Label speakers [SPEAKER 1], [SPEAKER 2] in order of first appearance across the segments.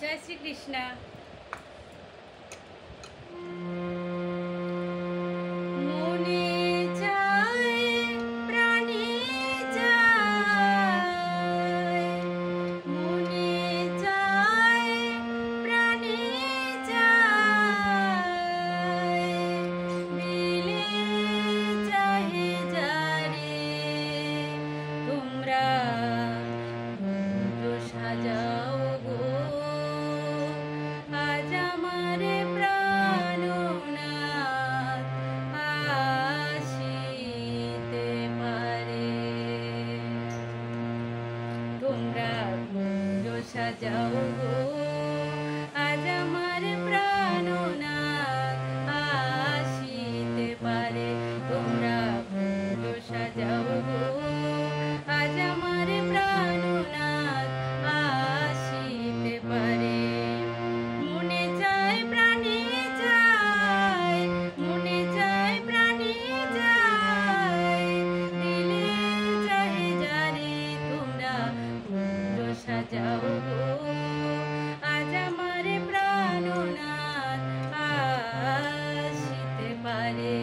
[SPEAKER 1] जय श्री कृष्ण। সাজাও গো আজ আমার প্রাণনাথ আসিতে পারে। তোমরা পুজো সাজাও গো আজ আমার প্রাণনাথ আসিতে পারে। মনে চায় প্রাণে চায়, মনে চায় প্রাণে চায়, দিলে চাহে যারে তোমরা পুজো সাজাও গো আজ আমার প্রাণনাথ আসিতে পারে।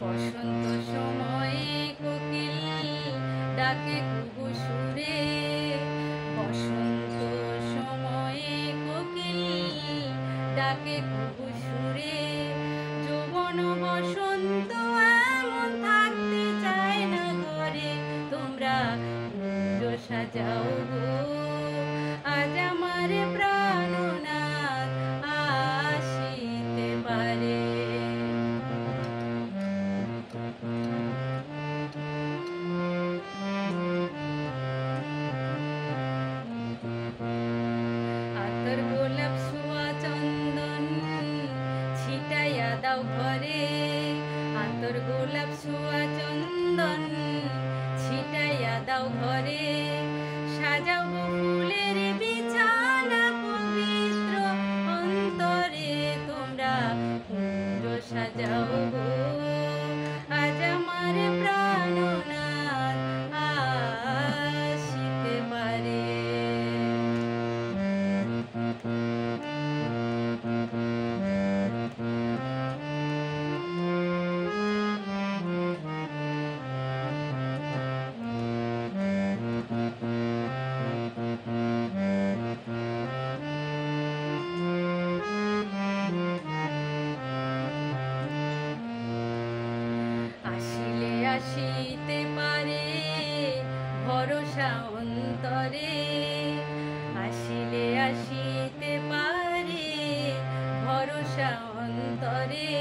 [SPEAKER 1] বসন্ত সময়ে কোকিল ডাকে কুহু সুরে, বসন্ত সময়ে কোকিল ডাকে কুহু সুরে। যৌবন বসন্ত এমন থাকতে চায় না ঘরে, তোমরা পুজো সাজাও গো আজ আমার প্রাণনাথ আসিতে পারে। আতর গোলাপ ছোঁয়া চন্দন ছিটাইয়া দাও ঘরে, আতর গোলাপ ছোঁয়া চন্দন ছিটাইয়া দাও ঘরে। সাজাও ফুলের বিছানা পবিত্র অন্তরে, তোমরা পুজো সাজাও গো আজ আমার প্রাণনাথ আসিতে পারে। আসিলে আসিতে পারে ভরসা অন্তরে, আসিলে আসিতে পারে ভরসা অন্তরে।